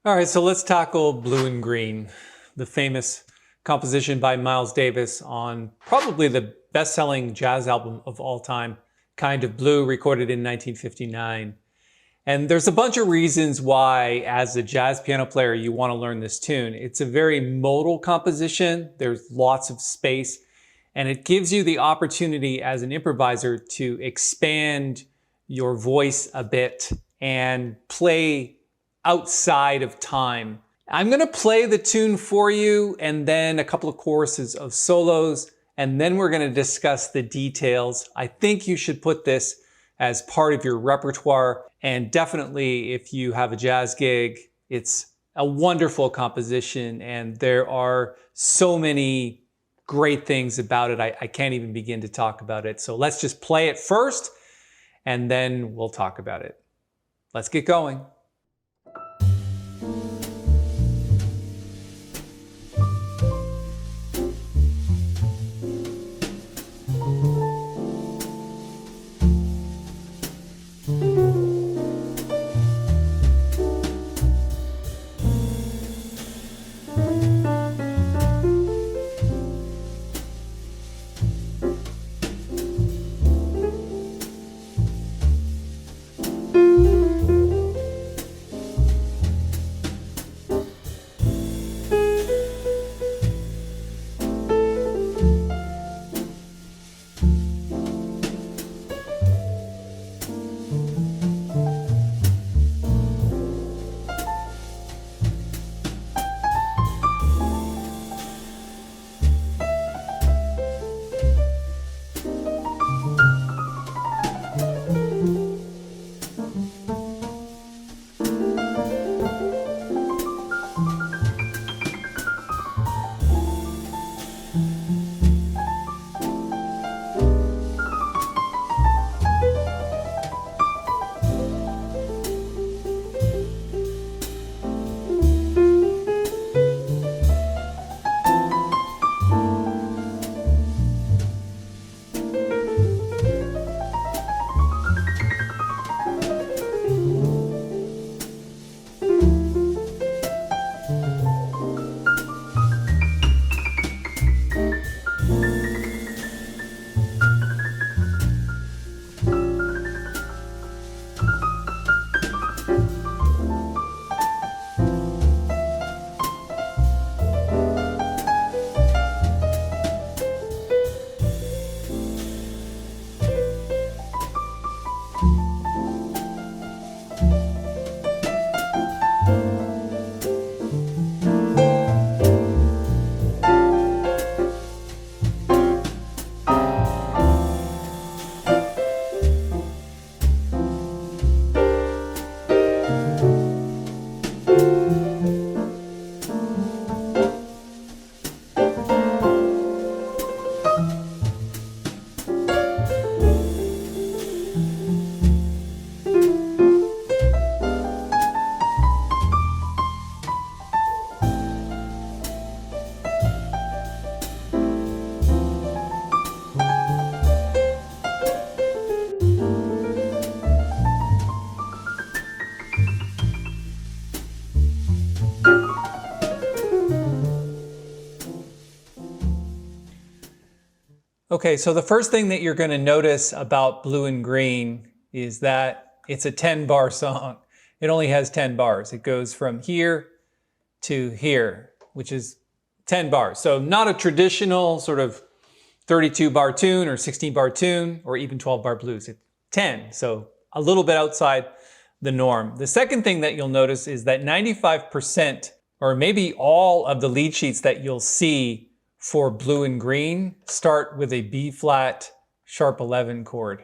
All right, so let's tackle Blue and Green, the famous composition by Miles Davis on probably the best-selling jazz album of all time, Kind of Blue, recorded in 1959. And there's a bunch of reasons why, as a jazz piano player, you want to learn this tune. It's a very modal composition. There's lots of space, and it gives you the opportunity as an improviser to expand your voice a bit and play outside of time. I'm going to play the tune for you and then a couple of choruses of solos, and then we're going to discuss the details. I think you should put this as part of your repertoire, and definitely if you have a jazz gig, it's a wonderful composition and there are so many great things about it. I can't even begin to talk about it. So let's just play it first and then we'll talk about it. Let's get going. Okay, so the first thing that you're going to notice about Blue and Green is that it's a 10-bar song. It only has 10 bars. It goes from here to here, which is 10 bars. So not a traditional sort of 32-bar tune or 16-bar tune or even 12-bar blues. It's 10, so a little bit outside the norm. The second thing that you'll notice is that 95% or maybe all of the lead sheets that you'll see for Blue and Green start with a B flat sharp 11 chord.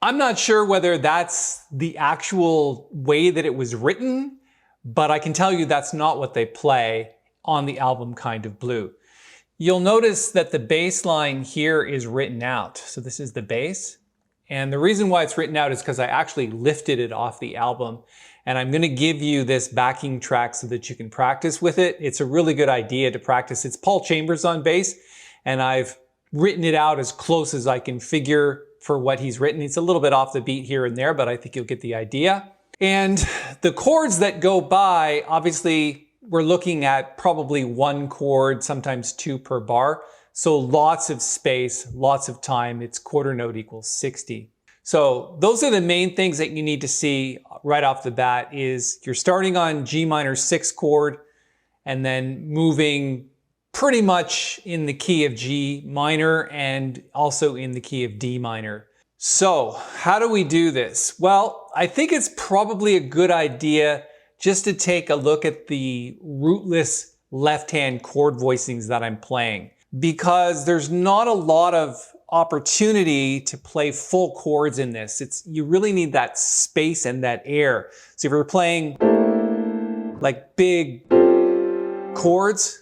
I'm not sure whether that's the actual way that it was written, but I can tell you that's not what they play on the album Kind of Blue. You'll notice that the bass line here is written out. So this is the bass. And the reason why it's written out is because I actually lifted it off the album. And I'm going to give you this backing track so that you can practice with it. It's a really good idea to practice. It's Paul Chambers on bass, and I've written it out as close as I can figure for what he's written. It's a little bit off the beat here and there, but I think you'll get the idea. And the chords that go by, obviously, we're looking at probably one chord, sometimes two per bar. So lots of space, lots of time. It's quarter note equals 60. So those are the main things that you need to see right off the bat is you're starting on G minor 6 chord and then moving pretty much in the key of G minor and also in the key of D minor. So how do we do this? Well, I think it's probably a good idea just to take a look at the rootless left-hand chord voicings that I'm playing, because there's not a lot of opportunity to play full chords in this. You really need that space and that air. So if you're playing like big chords,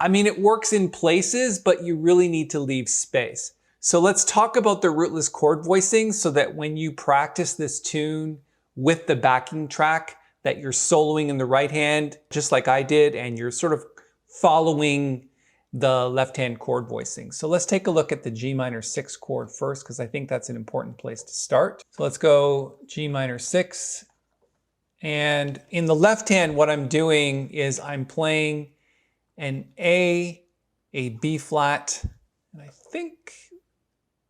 I mean, it works in places, but you really need to leave space. So let's talk about the rootless chord voicings so that when you practice this tune with the backing track, that you're soloing in the right hand, just like I did, and you're sort of following the left-hand chord voicing. So let's take a look at the G minor 6 chord first, because I think that's an important place to start. So let's go G minor 6. And in the left hand, what I'm doing is I'm playing an A B flat, and I think,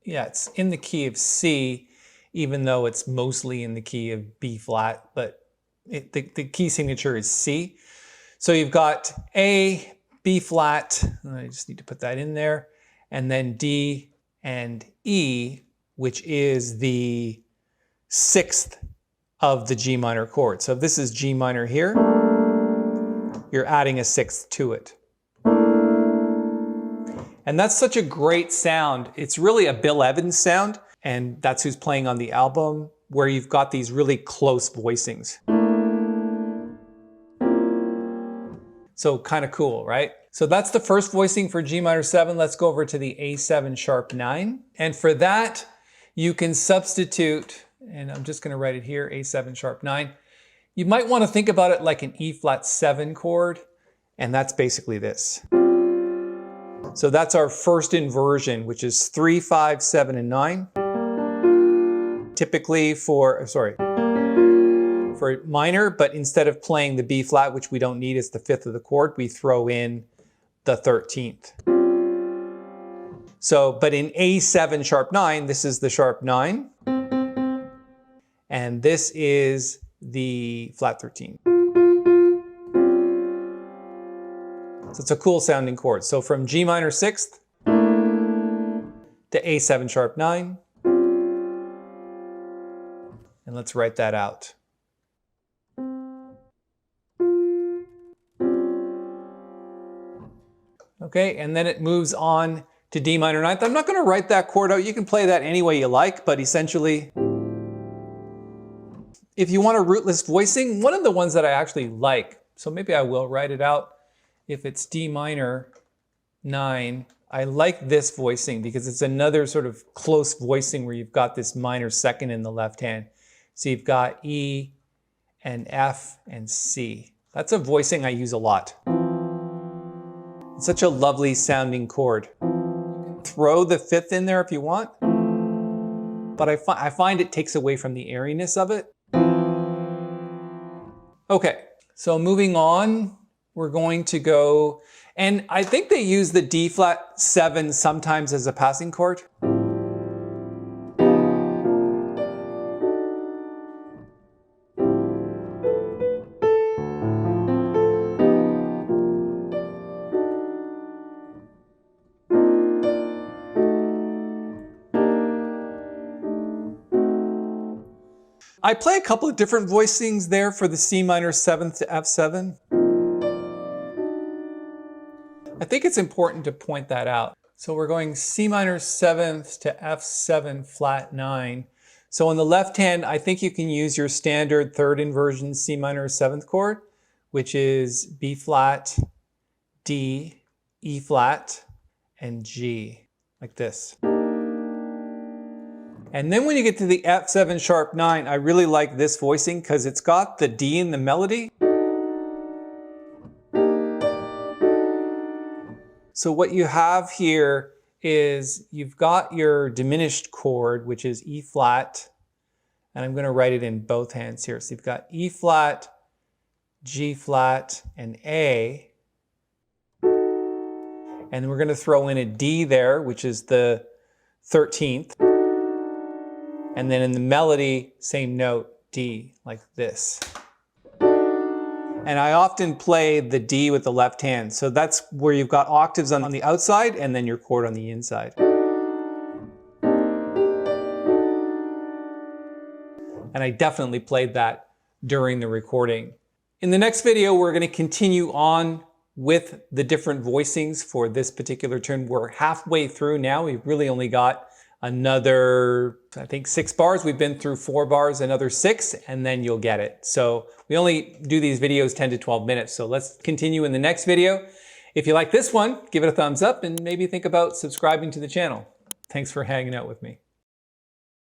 yeah, it's in the key of C, even though it's mostly in the key of B flat, but the key signature is C. So you've got A, B flat, I just need to put that in there, and then D and E, which is the 6th of the G minor chord. So if this is G minor here, you're adding a 6th to it. And that's such a great sound. It's really a Bill Evans sound, and that's who's playing on the album, where you've got these really close voicings. So kind of cool, right? So that's the first voicing for G minor 7. Let's go over to the A7 sharp 9. And for that, you can substitute, and I'm just going to write it here, A7 sharp 9. You might want to think about it like an E flat 7 chord, and that's basically this. So that's our first inversion, which is 3, 5, 7, and 9. Typically for minor, but instead of playing the B flat, which we don't need, it's the 5th of the chord, we throw in the 13th. So, but in A7 sharp 9, this is the sharp 9, and this is the flat 13. So it's a cool sounding chord. So from G minor 6th to A7 sharp 9. And let's write that out. Okay, and then it moves on to D minor 9th. I'm not going to write that chord out. You can play that any way you like, but essentially, if you want a rootless voicing, one of the ones that I actually like, so maybe I will write it out. If it's D minor 9, I like this voicing because it's another sort of close voicing where you've got this minor 2nd in the left hand. So you've got E and F and C. That's a voicing I use a lot. It's such a lovely sounding chord. Throw the 5th in there if you want, but I find it takes away from the airiness of it. Okay, so moving on, we're going to go, and I think they use the D flat 7 sometimes as a passing chord. I play a couple of different voicings there for the C minor 7th to F7. I think it's important to point that out. So we're going C minor 7th to F7 flat 9. So on the left hand, I think you can use your standard 3rd inversion C minor 7th chord, which is B flat, D, E flat, and G, like this. And then when you get to the F7 sharp 9, I really like this voicing because it's got the D in the melody. So what you have here is you've got your diminished chord, which is E flat, And I'm going to write it in both hands here. So you've got E flat, G flat, and A. And we're going to throw in a D there, which is the 13th. And then in the melody, same note, D, like this. And I often play the D with the left hand. So that's where you've got octaves on the outside and then your chord on the inside. And I definitely played that during the recording. In the next video, we're going to continue on with the different voicings for this particular tune. We're halfway through now. We've really only got another, I think, 6 bars. We've been through 4 bars, another 6, and then you'll get it. So we only do these videos 10 to 12 minutes. So let's continue in the next video. If you like this one, give it a thumbs up and maybe think about subscribing to the channel. Thanks for hanging out with me.